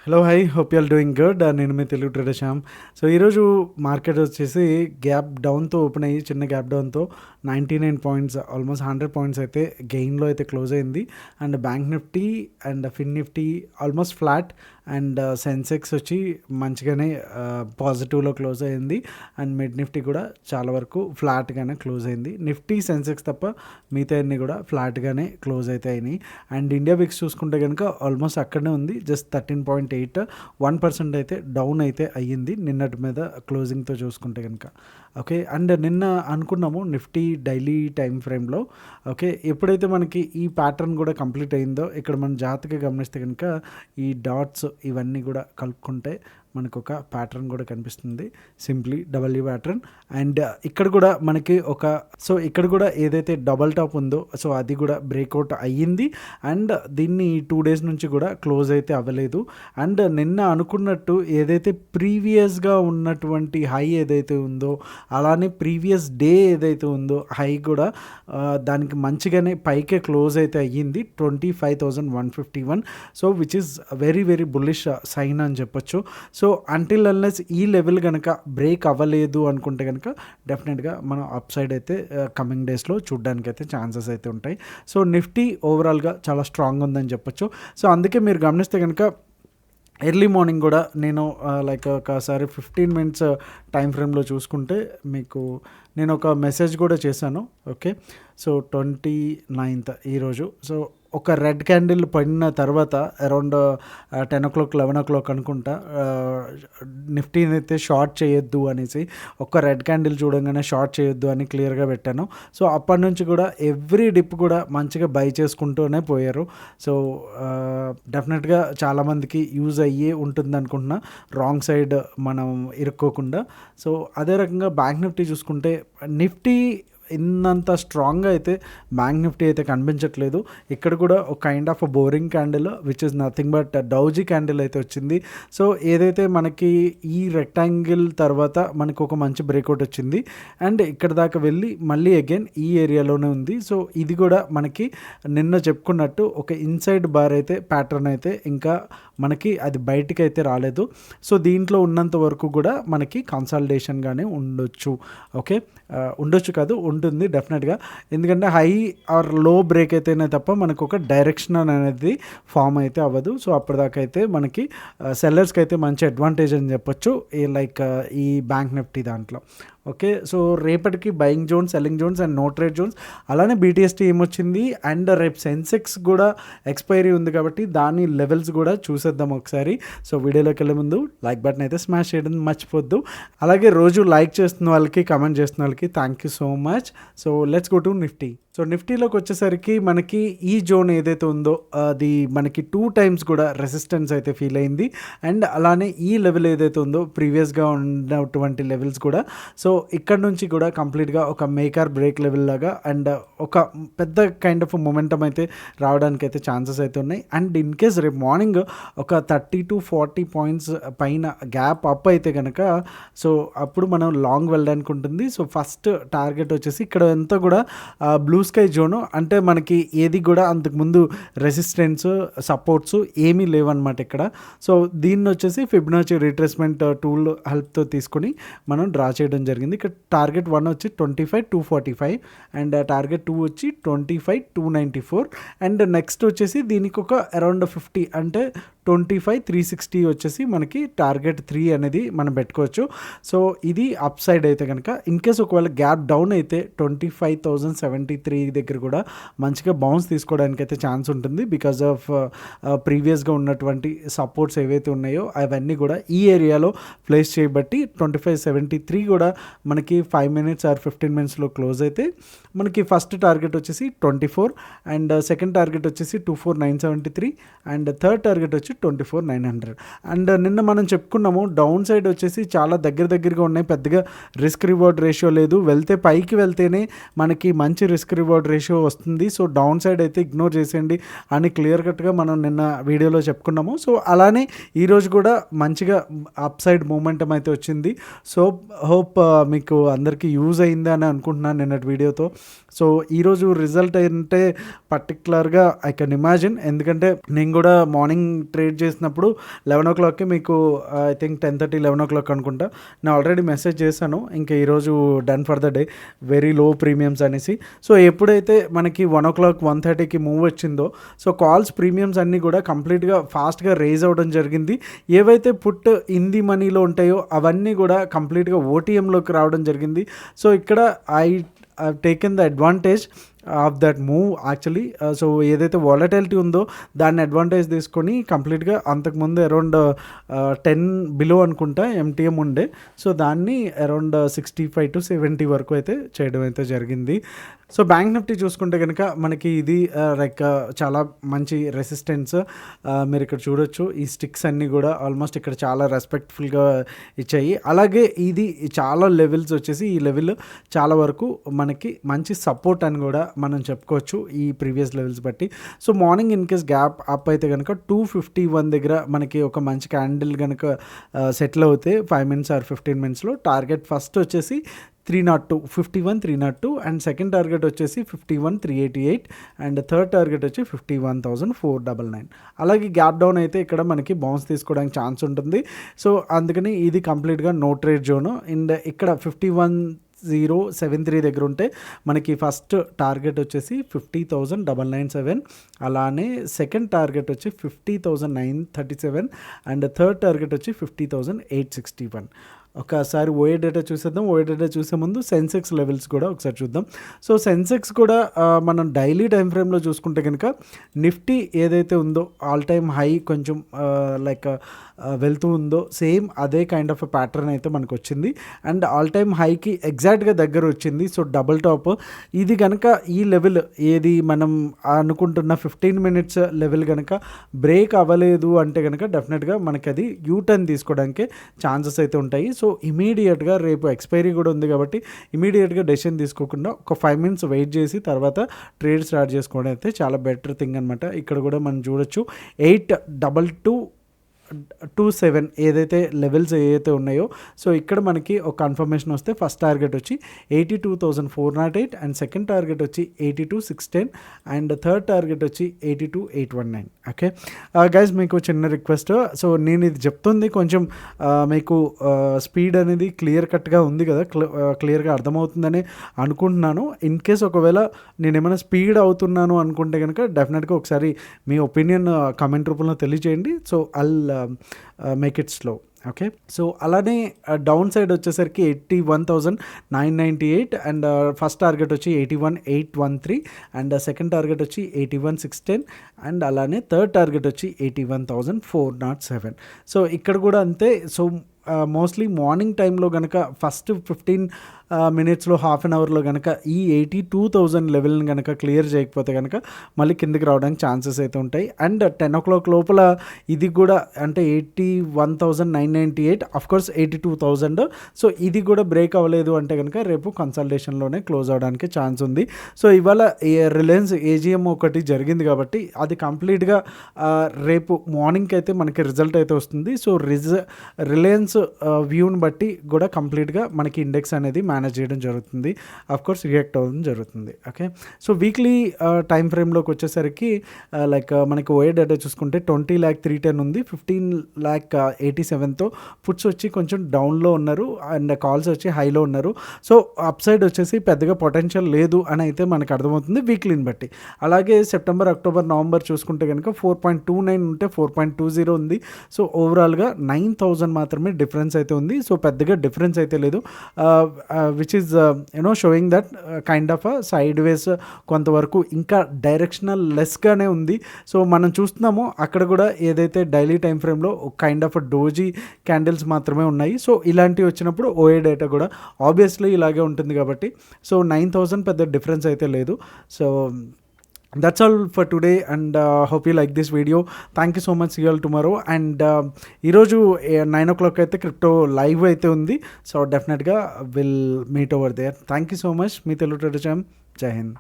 Hello hi hope you all doing good. నేను మీ Telugu trader Shyam. So ఈరోజు మార్కెట్ వచ్చేసి గ్యాప్ డౌన్తో ఓపెన్ అయ్యి చిన్న గ్యాప్ డౌన్తో 99 పాయింట్స్ ఆల్మోస్ట్ 100 పాయింట్స్ అయితే గెయిన్లో అయితే క్లోజ్ అయింది. And bank Nifty and fin Nifty almost flat and Sensex వచ్చి మంచిగానే పాజిటివ్లో క్లోజ్ అయింది. అండ్ మిడ్ నిఫ్టీ కూడా చాలా వరకు ఫ్లాట్గానే క్లోజ్ అయింది. నిఫ్టీ సెన్సెక్స్ తప్ప మిగతా అన్నీ కూడా ఫ్లాట్గానే క్లోజ్ అయితే అయినాయి. అండ్ ఇండియా విక్స్ చూసుకుంటే కనుక ఆల్మోస్ట్ అక్కడనే ఉంది, జస్ట్ 13.8 1% అయితే డౌన్ అయితే అయ్యింది నిన్నటి మీద క్లోజింగ్తో చూసుకుంటే కనుక. ఓకే, అండ్ నిన్న అనుకున్నాము నిఫ్టీ డైలీ టైం ఫ్రేమ్లో ఓకే ఎప్పుడైతే మనకి ఈ ప్యాటర్న్ కూడా కంప్లీట్ అయిందో ఇక్కడ మనం జాగ్రత్తగా గమనిస్తే కనుక ఈ డాట్స్ ఇవన్నీ కూడా కలుపుకుంటే మనకు ఒక ప్యాటర్న్ కూడా కనిపిస్తుంది, సింప్లీ డబ్ల్యూ ప్యాటర్న్. అండ్ ఇక్కడ కూడా మనకి ఇక్కడ కూడా ఏదైతే డబల్ టాప్ ఉందో సో అది కూడా బ్రేక్అవుట్ అయ్యింది. అండ్ దీన్ని 2 days నుంచి కూడా క్లోజ్ అయితే అవ్వలేదు. అండ్ నిన్న అనుకున్నట్టు ఏదైతే ప్రీవియస్గా ఉన్నటువంటి హై ఏదైతే ఉందో అలానే ప్రీవియస్ డే ఏదైతే ఉందో హై కూడా దానికి మంచిగానే పైకే క్లోజ్ అయితే అయ్యింది 25,151. So which is very very bullish sign అని చెప్పొచ్చు. సో అంటిల్ అన్లెస్ ఈ లెవెల్ కనుక బ్రేక్ అవ్వలేదు అనుకుంటే కనుక డెఫినెట్గా మనం అప్ సైడ్ అయితే కమింగ్ డేస్లో చూడడానికి అయితే ఛాన్సెస్ అయితే ఉంటాయి. సో నిఫ్టీ ఓవరాల్గా చాలా స్ట్రాంగ్ ఉందని చెప్పొచ్చు. సో అందుకే మీరు గమనిస్తే కనుక ఎర్లీ మార్నింగ్ కూడా నేను ఒకసారి 15 minutes టైం ఫ్రేమ్లో చూసుకుంటే మీకు నేను ఒక మెసేజ్ కూడా చేశాను. ఓకే, సో 29th ఈరోజు. సో ఒక రెడ్ క్యాండిల్ పడిన తర్వాత అరౌండ్ 10 o'clock 11 o'clock అనుకుంటా నిఫ్టీని అయితే షార్ట్ చేయొద్దు అనేసి ఒక రెడ్ క్యాండిల్ చూడంగానే షార్ట్ చేయొద్దు అని క్లియర్గా పెట్టాను. సో అప్పటి నుంచి కూడా ఎవ్రీ డిప్ కూడా మంచిగా బై చేసుకుంటూనే పోయారు. సో డెఫినెట్గా చాలామందికి యూజ్ అయ్యే ఉంటుంది అనుకుంటున్నా, రాంగ్ సైడ్ మనం ఇరుక్కోకుండా. సో అదే రకంగా బ్యాంక్ నిఫ్టీ చూసుకుంటే నిఫ్టీ ఇంత స్ట్రాంగ్గా అయితే బ్యాంక్ నిఫ్టీ అయితే కనిపించట్లేదు. ఇక్కడ కూడా ఒక kind of boring candle which is nothing but doji candle అయితే వచ్చింది. సో ఏదైతే మనకి ఈ రెక్టాంగిల్ తర్వాత మనకు ఒక మంచి బ్రేక్అవుట్ వచ్చింది అండ్ ఇక్కడ దాకా వెళ్ళి మళ్ళీ అగైన్ ఈ ఏరియాలోనే ఉంది. సో ఇది కూడా మనకి నిన్న చెప్పుకున్నట్టు ఒక ఇన్సైడ్ బార్ అయితే ప్యాటర్న్ అయితే ఇంకా మనకి అది బయటికి అయితే రాలేదు. సో దీంట్లో ఉన్నంత వరకు కూడా మనకి కన్సాలిడేషన్గానే ఉండొచ్చు. ఓకే, ఉండొచ్చు కాదు ఉంటుంది డెఫినెట్గా, ఎందుకంటే హై ఆర్ లో బ్రేక్ అయితేనే తప్ప మనకు ఒక డైరెక్షన్ అనేది ఫామ్ అయితే అవ్వదు. సో అప్పటిదాకా అయితే మనకి సెల్లర్స్కి అయితే మంచి అడ్వాంటేజ్ అని చెప్పొచ్చు ఈ బ్యాంక్ నిఫ్టీ దాంట్లో. ఓకే, సో రేపటికి buying zones, selling zones and no trade zones, అలానే బీటీఎస్టీ ఏమొచ్చింది అండ్ రేపు సెన్సెక్స్ కూడా ఎక్స్పైరీ ఉంది కాబట్టి దాని లెవెల్స్ కూడా చూసేద్దాం ఒకసారి. సో వీడియోలోకి వెళ్ళే ముందు లైక్ బటన్ అయితే స్మాష్ చేయడం మర్చిపోద్దు. అలాగే రోజు లైక్ చేస్తున్న వాళ్ళకి, కమెంట్ చేస్తున్న వాళ్ళకి thank you so much. So let's go to Nifty. So నిఫ్టీలోకి వచ్చేసరికి మనకి ఈ జోన్ ఏదైతే ఉందో అది మనకి 2 times కూడా రెసిస్టెన్స్ అయితే ఫీల్ అయింది. అండ్ అలానే ఈ లెవెల్ ఏదైతే ఉందో ప్రీవియస్గా ఉన్నటువంటి లెవెల్స్ కూడా సో ఇక్కడ నుంచి కూడా కంప్లీట్గా ఒక మేకర్ బ్రేక్ లెవెల్ లాగా అండ్ ఒక పెద్ద కైండ్ ఆఫ్ మొమెంటం అయితే రావడానికి అయితే ఛాన్సెస్ అయితే ఉన్నాయి. అండ్ ఇన్ కేస్ రేపు మార్నింగ్ ఒక 30 to 40 points పైన గ్యాప్ అప్ అయితే కనుక సో అప్పుడు మనం లాంగ్ వెళ్ళడానికి ఉంటుంది. సో ఫస్ట్ టార్గెట్ వచ్చేసి ఇక్కడ అంతా కూడా బ్లూ స్కై జోను, అంటే మనకి ఏది కూడా అంతకుముందు రెసిస్టెన్స్ సపోర్ట్స్ ఏమీ లేవన్నమాట ఇక్కడ. సో దీన్ని వచ్చేసి ఫిబొనాచి రిట్రేస్మెంట్ టూల్ హెల్ప్తో తీసుకొని మనం డ్రా చేయడం జరిగింది. ఇక్కడ టార్గెట్ 1 వచ్చి 25,245 అండ్ టార్గెట్ 2 వచ్చి 25,294 అండ్ నెక్స్ట్ వచ్చేసి దీనికి ఒక అరౌండ్ 50 అంటే 25,360 వచ్చేసి మనకి టార్గెట్ 3 అనేది మనం పెట్టుకోవచ్చు. సో ఇది అప్ సైడ్ అయితే కనుక ఇన్ కేస్ ఒకవేళ గ్యాప్ డౌన్ అయితే 25,073 దగ్గర కూడా మంచిగా బౌన్స్ తీసుకోవడానికి అయితే ఛాన్స్ ఉంటుంది బికాజ్ ఆఫ్ ప్రీవియస్గా ఉన్నటువంటి సపోర్ట్స్ ఏవైతే ఉన్నాయో అవన్నీ కూడా ఈ ఏరియాలో ప్లేస్ చేయబట్టి 25,73 కూడా మనకి 5 minutes ఆర్ 15 minutesలో క్లోజ్ అయితే మనకి ఫస్ట్ టార్గెట్ వచ్చేసి 24 అండ్ సెకండ్ టార్గెట్ వచ్చేసి 24,973 అండ్ థర్డ్ టార్గెట్ వచ్చి 24,900. అండ్ నిన్న మనం చెప్పుకున్నాము డౌన్ సైడ్ వచ్చేసి చాలా దగ్గరగా ఉన్నాయి, పెద్దగా రిస్క్ రివార్డ్ రేషియో లేదు, వెళ్తే పైకి వెళ్తేనే మనకి మంచి రిస్క్ రివార్డ్ రేషియో వస్తుంది. సో డౌన్ సైడ్ అయితే ఇగ్నోర్ చేసేయండి అని క్లియర్ కట్గా మనం నిన్న వీడియోలో చెప్పుకున్నాము. సో అలానే ఈరోజు కూడా మంచిగా అప్ సైడ్ మూమెంటం అయితే వచ్చింది. సో హోప్ మీకు అందరికీ యూజ్ అయింది అని అనుకుంటున్నాను నిన్నటి వీడియోతో. సో ఈరోజు రిజల్ట్ అంటే పర్టికులర్గా ఐ కెన్ ఇమాజిన్, ఎందుకంటే నేను కూడా మార్నింగ్ ట్రేడ్ చేసినప్పుడు 11:00కి మీకు ఐ థింక్ 10:30, 11:00 అనుకుంటా నేను ఆల్రెడీ మెసేజ్ చేశాను. ఇంకా ఈరోజు done for the day, very low premiums అనేసి. సో ఎప్పుడైతే మనకి 1:00, 1:30కి మూవ్ వచ్చిందో సో కాల్స్ ప్రీమియమ్స్ అన్నీ కూడా కంప్లీట్గా ఫాస్ట్గా రేజ్ అవ్వడం జరిగింది. ఏవైతే పుట్ ఇన్ ది మనీలో ఉంటాయో అవన్నీ కూడా కంప్లీట్గా ఓటీఎంలోకి రావడం జరిగింది. సో ఇక్కడ I taken the advantage of that move actually. So ఏదైతే వాలటిలిటీ ఉందో దాన్ని అడ్వాంటేజ్ తీసుకొని కంప్లీట్గా అంతకుముందు అరౌండ్ 10 బిలో అనుకుంటా ఎంటీఎం ఉండే, సో దాన్ని అరౌండ్ 65 to 70 వరకు అయితే చేయడం అయితే జరిగింది. సో బ్యాంక్ నిఫ్టీ చూసుకుంటే కనుక మనకి ఇది లైక్ చాలా మంచి రెసిస్టెన్స్ మీరు ఇక్కడ చూడొచ్చు. ఈ స్టిక్స్ అన్నీ కూడా ఆల్మోస్ట్ ఇక్కడ చాలా రెస్పెక్ట్ఫుల్గా ఇచ్చాయి. అలాగే ఇది చాలా లెవెల్స్ వచ్చేసి ఈ లెవెల్ చాలా వరకు మనకి మంచి సపోర్ట్ అని కూడా మనం చెప్పుకోవచ్చు ఈ ప్రీవియస్ లెవెల్స్ బట్టి. So morning in case gap up అయితే కనుక 251 దగ్గర మనకి ఒక మంచి క్యాండిల్ కనుక సెటిల్ అవుతే 5 minutes or 15 minutesలో టార్గెట్ ఫస్ట్ వచ్చేసి 302, 51, 302 అండ్ సెకండ్ టార్గెట్ వచ్చేసి 51, 388 అండ్ థర్డ్ టార్గెట్ వచ్చి 51,499. అలాగే గ్యాప్ డౌన్ అయితే ఇక్కడ మనకి బౌన్స్ తీసుకోవడానికి ఛాన్స్ ఉంటుంది. సో అందుకని ఇది కంప్లీట్గా నో ట్రేడ్ జోను. అండ్ ఇక్కడ 51,073 దగ్గర ఉంటే మనకి ఫస్ట్ టార్గెట్ వచ్చేసి 50,997, అలానే సెకండ్ టార్గెట్ వచ్చి 50,937 అండ్ థర్డ్ టార్గెట్ వచ్చి 50,861. ఒకసారి ఓఏ డేటా చూసేద్దాం. ఓఏ డేటా చూసే ముందు సెన్సెక్స్ లెవెల్స్ కూడా ఒకసారి చూద్దాం. సో సెన్సెక్స్ కూడా మనం డైలీ టైం ఫ్రేమ్లో చూసుకుంటే కనుక నిఫ్టీ ఏదైతే ఉందో ఆల్ టైమ్ హై కొంచెం లైక్ వెళ్తూ ఉందో సేమ్ అదే కైండ్ ఆఫ్ ప్యాటర్న్ అయితే మనకు వచ్చింది అండ్ ఆల్ టైమ్ హైకి ఎగ్జాక్ట్గా దగ్గర వచ్చింది. సో డబుల్ టాప్ ఇది కనుక ఈ లెవెల్ ఏది మనం అనుకుంటున్న 15 minutes లెవెల్ కనుక బ్రేక్ అవ్వలేదు అంటే కనుక డెఫినెట్గా మనకి అది యూటర్న్ తీసుకోవడానికి ఛాన్సెస్ అయితే ఉంటాయి. సో ఇమీడియట్గా రేపు ఎక్స్పైరీ కూడా ఉంది కాబట్టి ఇమీడియట్గా డెసిషన్ తీసుకోకుండా ఒక 5 minutes వెయిట్ చేసి తర్వాత ట్రేడ్ స్టార్ట్ చేసుకోవడం అయితే చాలా బెటర్ థింగ్ అనమాట. ఇక్కడ కూడా మనం చూడొచ్చు 82227 ఏదైతే లెవెల్స్ ఏదైతే ఉన్నాయో సో ఇక్కడ మనకి ఒక కన్ఫర్మేషన్ వస్తే ఫస్ట్ టార్గెట్ వచ్చి 82,408 అండ్ సెకండ్ టార్గెట్ వచ్చి 82,610 అండ్ థర్డ్ టార్గెట్ వచ్చి 82,819. ఓకే గైస్, మీకు చిన్న రిక్వెస్ట్. సో నేను ఇది చెప్తుంది కొంచెం మీకు స్పీడ్ అనేది క్లియర్ కట్గా ఉంది కదా, క్లియర్గా అర్థమవుతుందని అనుకుంటున్నాను. ఇన్ కేస్ ఒకవేళ నేను ఏమైనా స్పీడ్ అవుతున్నాను అనుకుంటే కనుక డెఫినెట్గా ఒకసారి మీ ఒపీనియన్ కామెంట్ రూపంలో తెలియజేయండి. So I'll make it slow. Okay, so అలానే డౌన్ సైడ్ వచ్చేసరికి 81,998 అండ్ ఫస్ట్ టార్గెట్ వచ్చి 81,813 అండ్ సెకండ్ టార్గెట్ వచ్చి 81,610 అండ్ అలానే థర్డ్ టార్గెట్ వచ్చి 81,407. సో ఇక్కడ కూడా అంతే. సో మోస్ట్లీ మార్నింగ్ టైంలో కనుక ఫస్ట్ 15 minutesలో హాఫ్ అన్ అవర్లో కనుక ఈ 82,000 లెవెల్ని కనుక క్లియర్ చేయకపోతే కనుక మళ్ళీ కిందకి రావడానికి ఛాన్సెస్ అయితే ఉంటాయి. అండ్ 10 o'clock లోపల ఇది కూడా అంటే 81,998 అఫ్కోర్స్ 82,000. సో ఇది కూడా బ్రేక్ అవ్వలేదు అంటే కనుక రేపు కన్సల్టేషన్లోనే క్లోజ్ అవడానికి ఛాన్స్ ఉంది. సో ఇవాళ రిలయన్స్ ఏజిఎం ఒకటి జరిగింది కాబట్టి అది కంప్లీట్గా రేపు మార్నింగ్కి అయితే మనకి రిజల్ట్ అయితే వస్తుంది. సో రిలయన్స్ వ్యూని బట్టి కూడా కంప్లీట్గా మనకి ఇండెక్స్ అనేది మేనేజ్ చేయడం జరుగుతుంది, అఫ్కోర్స్ రియాక్ట్ అవ్వడం జరుగుతుంది. ఓకే, సో వీక్లీ టైం ఫ్రేమ్లోకి వచ్చేసరికి లైక్ మనకి ఓఏ డేటా చూసుకుంటే 20,310 ఉంది, 15,87తో పుట్స్ వచ్చి కొంచెం డౌన్లో ఉన్నారు అండ్ కాల్స్ వచ్చి హైలో ఉన్నారు. సో అప్ సైడ్ వచ్చేసి పెద్దగా పొటెన్షియల్ లేదు అని అయితే మనకు అర్థమవుతుంది వీక్లీని బట్టి. అలాగే సెప్టెంబర్, అక్టోబర్, నవంబర్ చూసుకుంటే కనుక 4.29 ఉంటే 4.20 ఉంది. సో ఓవరాల్గా 9,000 మాత్రమే డిఫరెన్స్ అయితే ఉంది. సో పెద్దగా డిఫరెన్స్ అయితే లేదు, which is showing that kind of side వేస్ కొంతవరకు ఇంకా డైరెక్షనల్ లెస్గానే ఉంది. సో మనం చూస్తున్నాము అక్కడ కూడా ఏదైతే డైలీ టైం ఫ్రేమ్లో కైండ్ ఆఫ్ డోజీ క్యాండిల్స్ మాత్రమే ఉన్నాయి. సో ఇలాంటివి వచ్చినప్పుడు ఓఏ డేటా కూడా ఆబ్వియస్లీ ఇలాగే ఉంటుంది కాబట్టి సో 9,000 పెద్ద డిఫరెన్స్ అయితే లేదు. So that's all for today and hope you like this video. Thank you so much. See you all tomorrow and ఈరోజు 9 o'clock అయితే క్రిప్టో లైవ్ అయితే ఉంది. సో డెఫినెట్గా will meet over there. Thank you so much. మీ Telugu trader channel. Jai Hind.